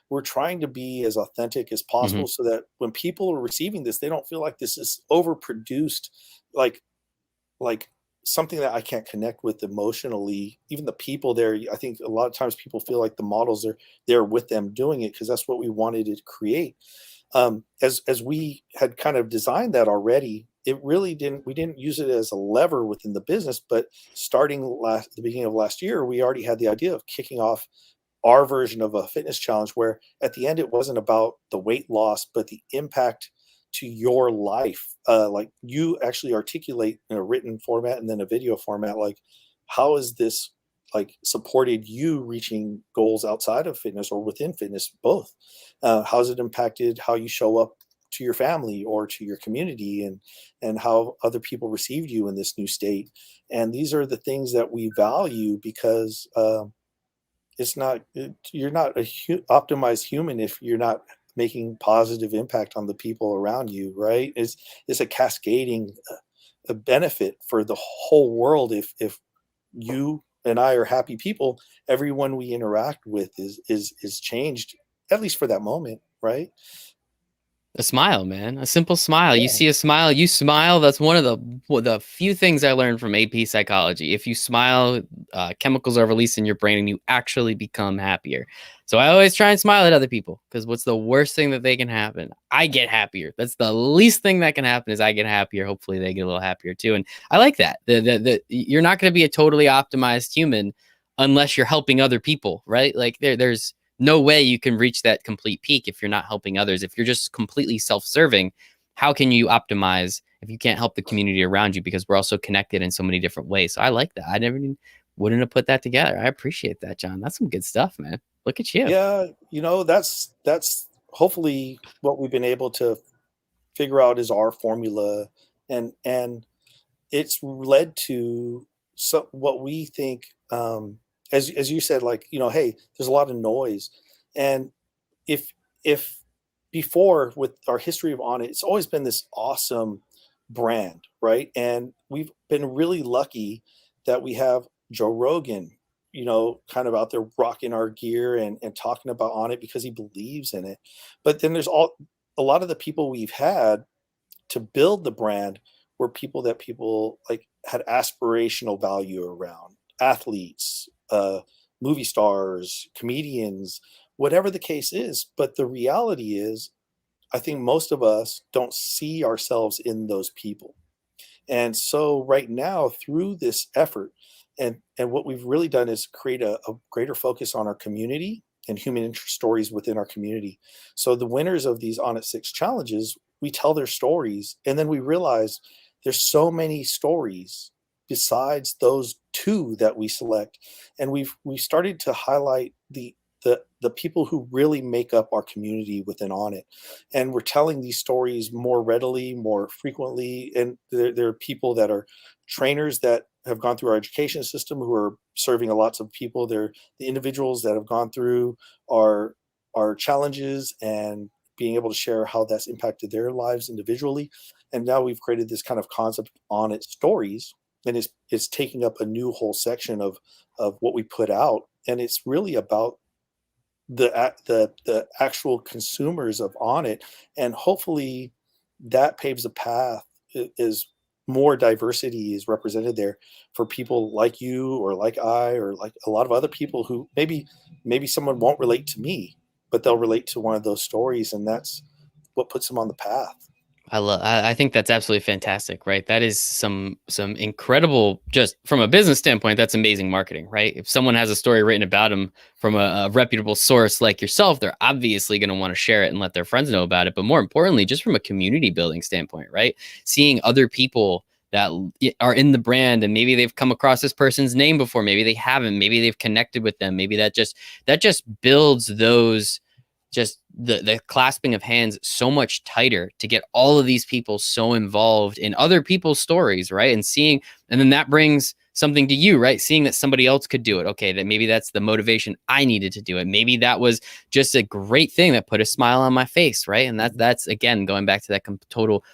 We're trying to be as authentic as Hmm. possible so that when people are receiving this, they don't feel like this is overproduced, like like something that I can't connect with emotionally. Even the people there, I think a lot of times people feel like the models are there with them doing it because that's what we wanted to create. As we had kind of designed that already, it really didn't we didn't use it as a lever within the business. But starting the beginning of last year, we already had the idea of kicking off our version of a fitness challenge, where at the end it wasn't about the weight loss but the impact to your life. Like, you actually articulate in a written format and then a video format, like, how is this like supported you reaching goals outside of fitness or within fitness, both. How's it impacted how you show up to your family or to your community, and how other people received you in this new state. And these are the things that we value, because you're not optimized human if you're not making positive impact on the people around you, right? It's a cascading a benefit for the whole world. If you and I are happy people, everyone we interact with is changed, at least for that moment, right? A smile, man. A simple smile. You Yeah. see a smile, you smile. That's one of the few things I learned from AP psychology. If you smile, chemicals are released in your brain and you actually become happier. So I always try and smile at other people, because what's the worst thing that they can happen? I get happier. That's the least thing that can happen, is I get happier. Hopefully they get a little happier too. And I like that. You're not going to be a totally optimized human unless you're helping other people, right? Like there's no way you can reach that complete peak if you're not helping others. If you're just completely self-serving, how can you optimize if you can't help the community around you? Because we're also connected in so many different ways. So I like that. I never even wouldn't have put that together. I appreciate that, John. That's some good stuff, man. Look at you. Yeah, that's hopefully what we've been able to figure out is our formula. And it's led to what we think, as you said, like, hey, there's a lot of noise. And if if before, with our history of On It, it's always been this awesome brand, right? And we've been really lucky that we have Joe Rogan, kind of out there rocking our gear and talking about On It because he believes in it. But then there's a lot of the people we've had to build the brand were people that people like had aspirational value around: athletes, movie stars, comedians, whatever the case is. But the reality is, I think most of us don't see ourselves in those people. And so right now, through this effort, and what we've really done is create a greater focus on our community and human interest stories within our community. So the winners of these Onnit 6 challenges, we tell their stories, and then we realize there's so many stories besides those two that we select. And we started to highlight the people who really make up our community within Onnit. And we're telling these stories more readily, more frequently. And there are people that are trainers that have gone through our education system who are serving lots of people. They're the individuals that have gone through our challenges and being able to share how that's impacted their lives individually. And now we've created this kind of concept on its stories, and it's taking up a new whole section of what we put out. And it's really about the actual consumers of On It. And hopefully that paves a path, is more diversity is represented there for people like you or like I or like a lot of other people who maybe someone won't relate to me, but they'll relate to one of those stories, and that's what puts them on the path. I think that's absolutely fantastic, right? That is some incredible, just from a business standpoint, that's amazing marketing, right? If someone has a story written about them from a reputable source like yourself, they're obviously going to want to share it and let their friends know about it. But more importantly, just from a community building standpoint, right? Seeing other people that are in the brand, and maybe they've come across this person's name before, maybe they haven't, maybe they've connected with them, maybe that just builds those, just the clasping of hands so much tighter to get all of these people so involved in other people's stories, right? And then that brings something to you, right? Seeing that somebody else could do it. Okay, that maybe that's the motivation I needed to do it. Maybe that was just a great thing that put a smile on my face, right? And that's again going back to that total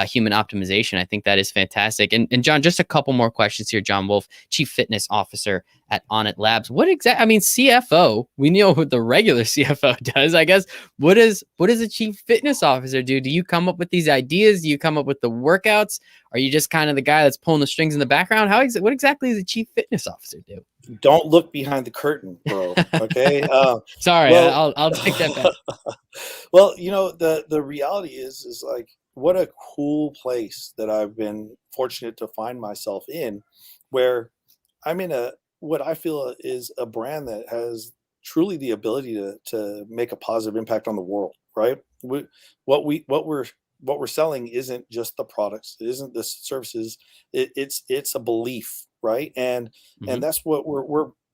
human optimization. I think that is fantastic. And John, just a couple more questions here. John Wolf, Chief Fitness Officer at Onnit Labs. What exactly? I mean, CFO. We know what the regular CFO does. I guess. What does a Chief Fitness Officer do? Do you come up with these ideas? Do you come up with the workouts? Are you just kind of the guy that's pulling the strings in the background? What exactly does a Chief Fitness Officer do? Don't look behind the curtain, bro. Okay. Sorry, Well, I'll take that back. well, the reality is like what a cool place that I've been fortunate to find myself in, where I'm in a what I feel is a brand that has truly the ability to make a positive impact on the world, right? What we what we're selling isn't just the products, it isn't the services, it's a belief, right? And Hmm. that's what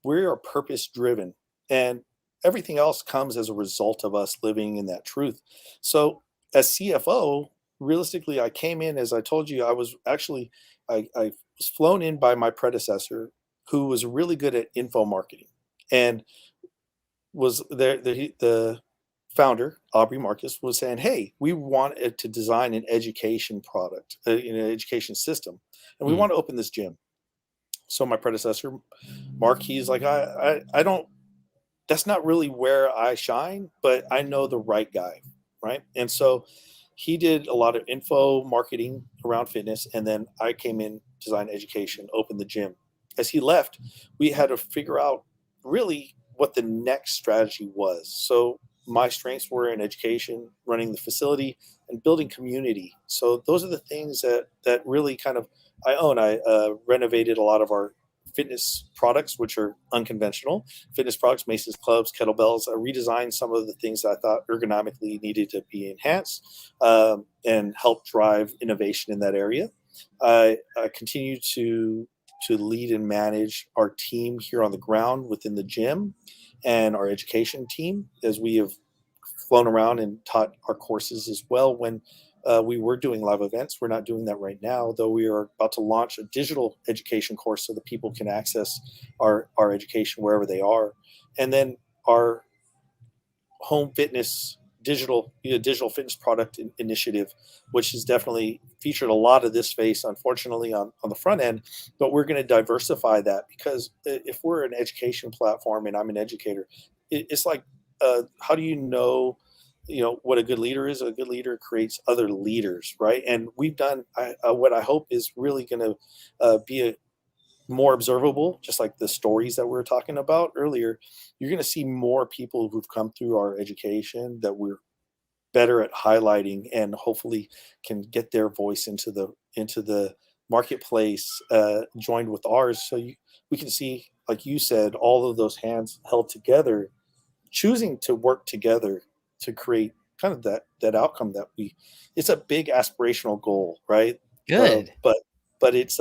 we are purpose driven, and everything else comes as a result of us living in that truth. So as CFO, realistically, I came in, as I told you, I was actually I was flown in by my predecessor who was really good at info marketing and was there the founder Aubrey Marcus was saying, hey, we want it to design an education product, an education system, and we Mm. want to open this gym. So my predecessor Mark, he's like, I don't, that's not really where I shine, but I know the right guy, right? And so he did a lot of info marketing around fitness, and then I came in, design education, opened the gym. As he left, we had to figure out really what the next strategy was. So my strengths were in education, running the facility, and building community. So those are the things that really kind of I own. I renovated a lot of our fitness products, which are unconventional fitness products, Mason's clubs, kettlebells. I redesigned some of the things that I thought ergonomically needed to be enhanced, and help drive innovation in that area. I continue to lead and manage our team here on the ground within the gym and our education team as we have flown around and taught our courses as well when we were doing live events. We're not doing that right now, though we are about to launch a digital education course so that people can access our education wherever they are. And then our home fitness digital fitness product initiative, which has definitely featured a lot of this space, unfortunately, on the front end. But we're going to diversify that because if we're an education platform and I'm an educator, it's like, how do you know what a good leader is? A good leader creates other leaders, right? And we've done what I hope is really going to be a more observable, just like the stories that we were talking about earlier. You're going to see more people who've come through our education that we're better at highlighting, and hopefully can get their voice into the marketplace, joined with ours. So we can see, like you said, all of those hands held together, choosing to work together to create kind of that outcome that we. It's a big aspirational goal, right? Uh, Good. but it's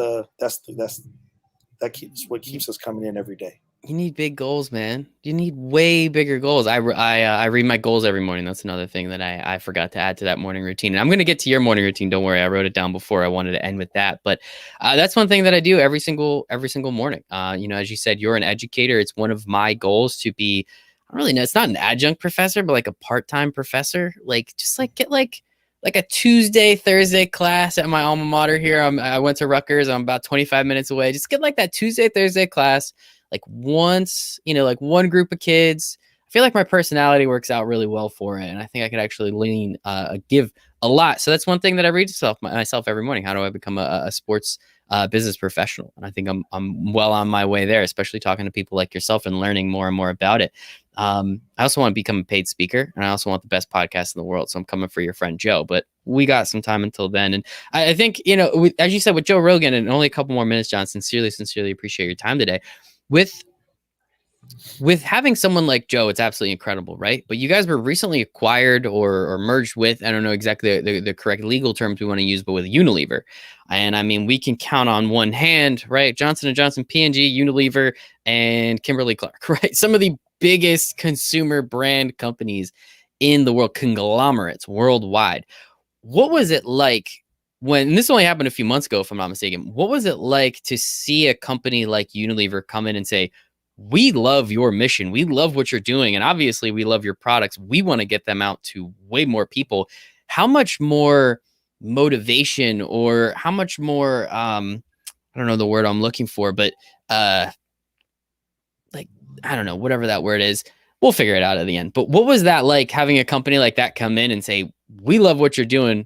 that keeps what keeps us coming in every day. You need big goals, man. You need way bigger goals. I read my goals every morning. That's another thing that I forgot to add to that morning routine. And I'm gonna get to your morning routine. Don't worry, I wrote it down before. I wanted to end with that, but that's one thing that I do every single morning. As you said, you're an educator. It's one of my goals to be. I don't really know. It's not an adjunct professor, but like a part-time professor. Like just like get like a Tuesday, Thursday class at my alma mater here. I went to Rutgers. I'm about 25 minutes away. Just get like that Tuesday, Thursday class like once, like one group of kids. I feel like my personality works out really well for it. And I think I could actually give a lot. So that's one thing that I read myself every morning. How do I become a sports business professional? And I think I'm well on my way there, especially talking to people like yourself and learning more and more about it. I also want to become a paid speaker, and I also want the best podcast in the world. So I'm coming for your friend Joe, but we got some time until then. And I think, as you said, with Joe Rogan, and only a couple more minutes, John, sincerely appreciate your time today. With having someone like Joe, it's absolutely incredible, right? But you guys were recently acquired or merged with, I don't know exactly the correct legal terms we want to use, but with Unilever. And I mean, we can count on one hand, right? Johnson & Johnson, P&G, Unilever, and Kimberly-Clark, right? Some of the biggest consumer brand companies in the world, conglomerates worldwide. What was it like when this only happened a few months ago, if I'm not mistaken? What was it like to see a company like Unilever come in and say, we love your mission, we love what you're doing, and obviously we love your products, we want to get them out to way more people? How much more motivation, or how much more I don't know the word I'm looking for, but like, I don't know, whatever that word is, we'll figure it out at the end. But what was that like, having a company like that come in and say, we love what you're doing,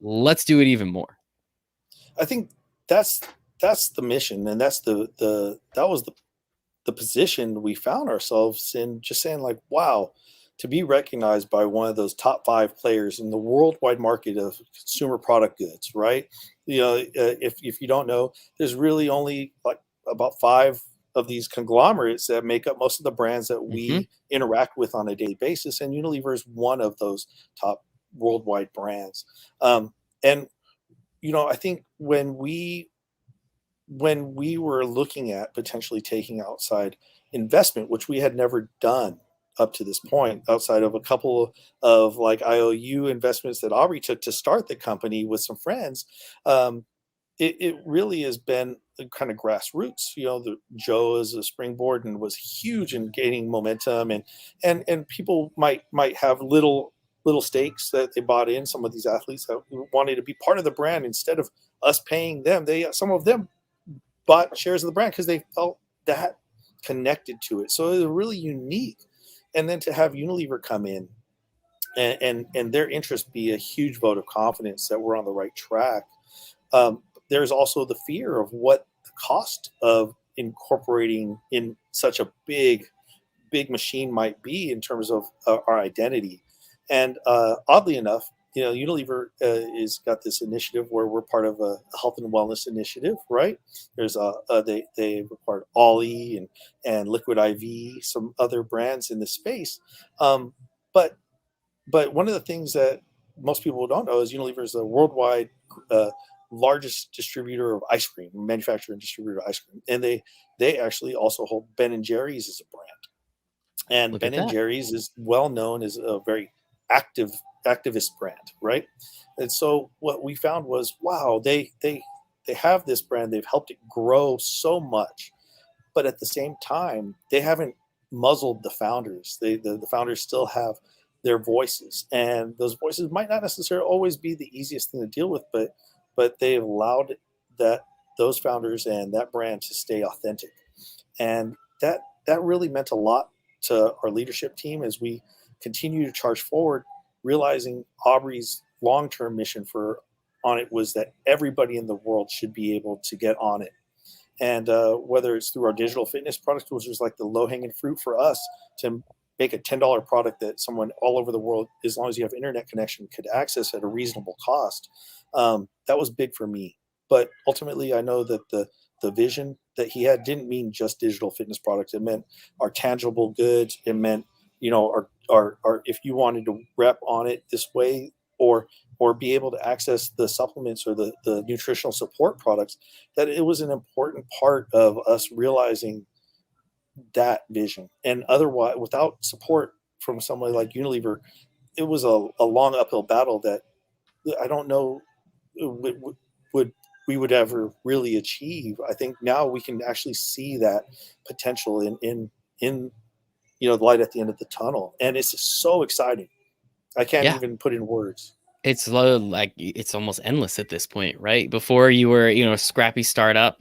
let's do it even more? I think that's the mission, and that was the position we found ourselves in, just saying like, wow, to be recognized by one of those top 5 players in the worldwide market of consumer product goods, right? If you don't know, there's really only like about 5 of these conglomerates that make up most of the brands that we interact with on a daily basis, and Unilever is one of those top worldwide brands. And I think when we were looking at potentially taking outside investment, which we had never done up to this point, outside of a couple of like IOU investments that Aubrey took to start the company with some friends, it really has been a kind of grassroots. Joe is a springboard and was huge in gaining momentum, and people might have little stakes that they bought in. Some of these athletes that wanted to be part of the brand instead of us paying them. Some of them bought shares of the brand because they felt that connected to it. So it was really unique. And then to have Unilever come in and their interest be a huge vote of confidence that we're on the right track. There's also the fear of what the cost of incorporating in such a big machine might be in terms of our identity. And oddly enough, Unilever is got this initiative where we're part of a health and wellness initiative, right? There's they required Ollie and Liquid IV, some other brands in this space. But one of the things that most people don't know is Unilever is the worldwide largest distributor of ice cream, manufacturer and distributor of ice cream, and they actually also hold Ben & Jerry's as a brand. And Look at Ben & that. Jerry's is well known as a very activist brand, right? And so what we found was, wow, they have this brand, they've helped it grow so much, but at the same time, they haven't muzzled the founders. The founders still have their voices, and those voices might not necessarily always be the easiest thing to deal with, but they've allowed those founders and that brand to stay authentic, and that really meant a lot to our leadership team as we continue to charge forward, realizing Aubrey's long-term mission for Onnit was that everybody in the world should be able to get on it. And whether it's through our digital fitness products, which is like the low-hanging fruit for us to make a $10 product that someone all over the world, as long as you have internet connection, could access at a reasonable cost. That was big for me. But ultimately, I know that the vision that he had didn't mean just digital fitness products. It meant our tangible goods. It meant, our if you wanted to rep on it this way, or be able to access the supplements or the nutritional support products, that it was an important part of us realizing that vision. And otherwise, without support from somebody like Unilever, it was a long uphill battle that I don't know would we would ever really achieve. I think now we can actually see that potential in the light at the end of the tunnel, and it's just so exciting. I can't Yeah. even put in words. It's like it's almost endless at this point, right? Before you were, a scrappy startup,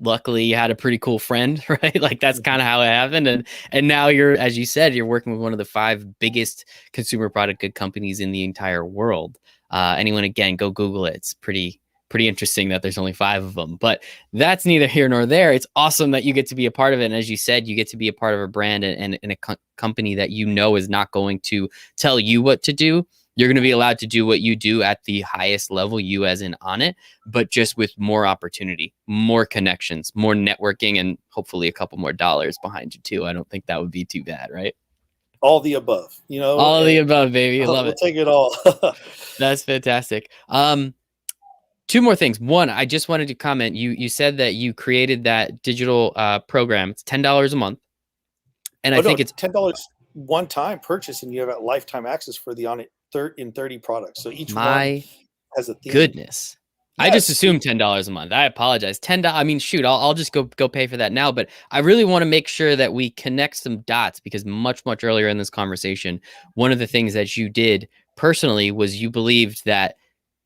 luckily you had a pretty cool friend, right? Like that's kind of how it happened. And now you're, as you said, you're working with one of the 5 biggest consumer product good companies in the entire world. Anyone, again, go Google it. It's pretty interesting that there's only 5 of them, but that's neither here nor there. It's awesome that you get to be a part of it. And as you said, you get to be a part of a brand and a company that is not going to tell you what to do. You're going to be allowed to do what you do at the highest level, you as in Onnit, but just with more opportunity, more connections, more networking, and hopefully a couple more dollars behind you too. I don't think that would be too bad, right? All the above, All of the above, baby. Love we'll it. take it all. That's fantastic. 2 more things. One, I just wanted to comment. You said that you created that digital program. It's $10 a month, and I think it's $10 one time purchase, and you have a lifetime access for the Onnit in 30 products. So each one has a theme. Goodness. Yes. I just assumed $10 a month. I apologize. $10. I mean, shoot, I'll just go pay for that now. But I really want to make sure that we connect some dots, because much earlier in this conversation, one of the things that you did personally was you believed that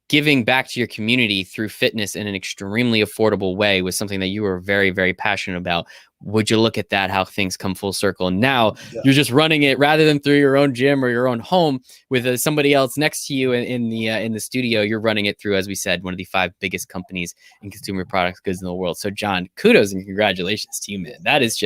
giving back to your community through fitness in an extremely affordable way was something that you were very, very passionate about. Would you look at that, how things come full circle? And now you're just running it rather than through your own gym or your own home with somebody else next to you in the studio. You're running it through, as we said, one of the 5 biggest companies in consumer products goods in the world. So John, kudos and congratulations to you, man. That is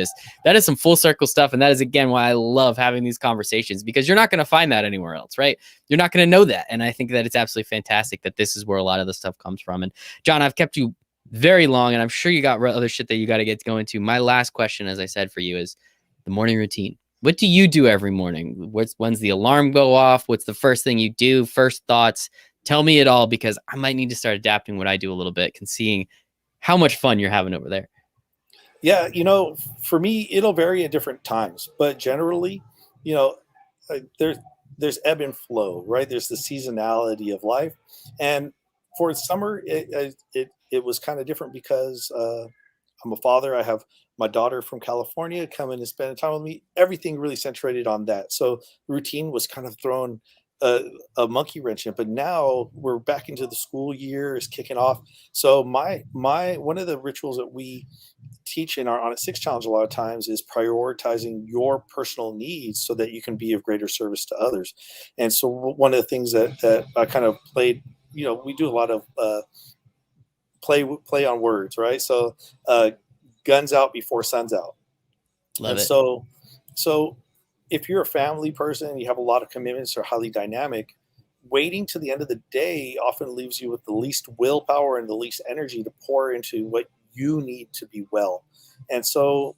some full circle stuff. And that is, again, why I love having these conversations, because you're not going to find that anywhere else, right? You're not going to know that. And I think that it's absolutely fantastic that this is where a lot of the stuff comes from. And John, I've kept you very long, and I'm sure you got other shit that you got to get going to. My last question, as I said, for you is the morning routine. What do you do every morning? When's the alarm go off? What's the first thing you do? First thoughts? Tell me it all, because I might need to start adapting what I do a little bit, and seeing how much fun you're having over there. Yeah, for me, it'll vary at different times, but generally, there's ebb and flow, right? There's the seasonality of life, and for summer, it was kind of different because I'm a father. I have my daughter from California coming and spending time with me. Everything really centrated on that. So routine was kind of thrown a monkey wrench in. But now we're back into the school year is kicking off. So my one of the rituals that we teach in our Onnit 6 challenge a lot of times is prioritizing your personal needs so that you can be of greater service to others. And so one of the things that I kind of played, we do a lot of play on words, right? So guns out before sun's out. Love it. So if you're a family person and you have a lot of commitments or highly dynamic, waiting to the end of the day often leaves you with the least willpower and the least energy to pour into what you need to be well. And so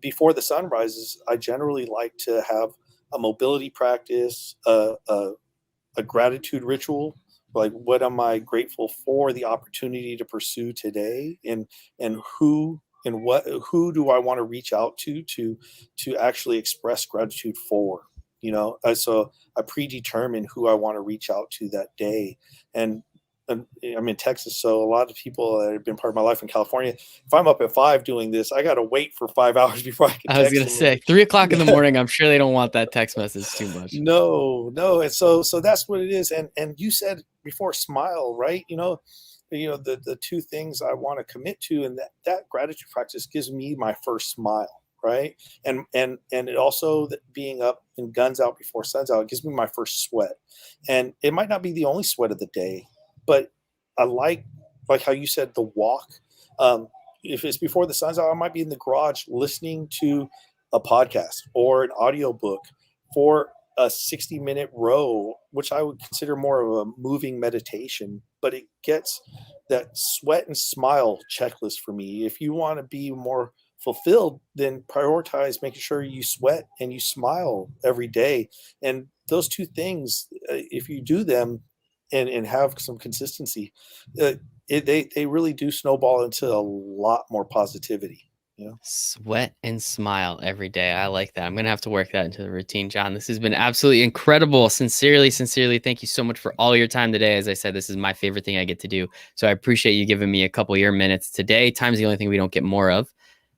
before the sun rises, I generally like to have a mobility practice, a gratitude ritual. Like, what am I grateful for the opportunity to pursue today, and who do I want to reach out to actually express gratitude for? So I predetermine who I want to reach out to that day. And I'm in Texas, so a lot of people that have been part of my life in California, if I'm up at 5 doing this, I got to wait for 5 hours before I can text. I was going to say 3 o'clock in the morning. I'm sure they don't want that text message too much. No. And so that's what it is. And you said before, smile, right? The 2 things I want to commit to, and that gratitude practice gives me my first smile, right? And it also, being up and guns out before sun's out, it gives me my first sweat. And it might not be the only sweat of the day, but I like how you said the walk. If it's before the sun's out, I might be in the garage listening to a podcast or an audiobook for a 60-minute row, which I would consider more of a moving meditation, but it gets that sweat and smile checklist for me. If you want to be more fulfilled, then prioritize making sure you sweat and you smile every day. And those 2 things, if you do them and have some consistency, they really do snowball into a lot more positivity. Sweat and smile every day. I like that. I'm going to have to work that into the routine, John. This has been absolutely incredible. Sincerely, thank you so much for all your time today. As I said, this is my favorite thing I get to do. So I appreciate you giving me a couple of your minutes today. Time's the only thing we don't get more of.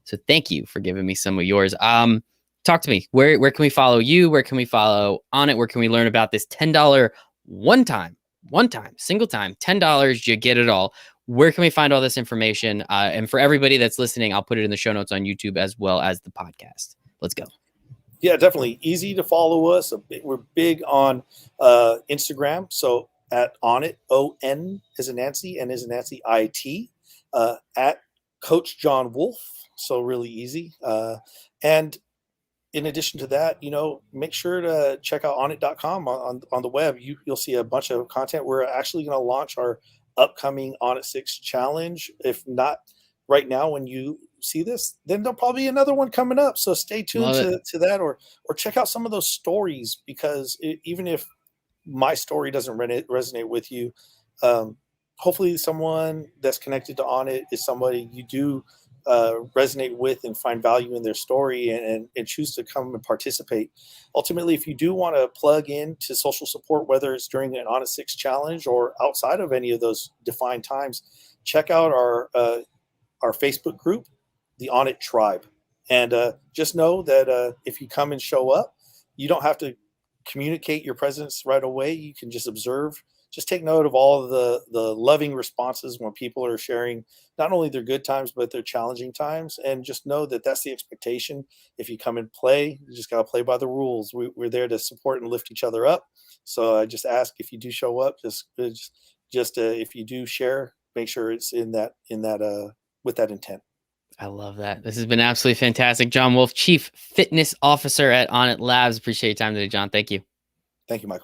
So thank you for giving me some of yours. Talk to me. Where can we follow you? Where can we follow Onnit? Where can we learn about this $10 single time, $10, you get it all. Where can we find all this information? And for everybody that's listening, I'll put it in the show notes on YouTube as well as the podcast. Let's go. Yeah, definitely. Easy to follow us. We're big on Instagram. So at Onnit, O-N as in Nancy, and as in Nancy, I-T, at Coach John Wolf. So really easy. And in addition to that, make sure to check out onnit.com on the web. You'll see a bunch of content. We're actually going to launch our upcoming Onnit 6 challenge. If not right now, when you see this, then there'll probably be another one coming up. So stay tuned to that, or check out some of those stories, because even if my story doesn't resonate with you, hopefully someone that's connected to Onnit is somebody you do resonate with and find value in their story, and choose to come and participate. Ultimately, if you do want to plug into social support, whether it's during an Onnit 6 challenge or outside of any of those defined times, check out our Facebook group, the Onnit Tribe. And just know that if you come and show up, you don't have to communicate your presence right away. You can just observe. Just take note of all of the loving responses when people are sharing not only their good times, but their challenging times. And just know that that's the expectation. If you come and play, you just got to play by the rules. We're there to support and lift each other up. So I just ask, if you do show up, just if you do share, make sure it's in that with that intent. I love that. This has been absolutely fantastic. John Wolf, Chief Fitness Officer at Onnit Labs. Appreciate your time today, John. Thank you. Thank you, Michael.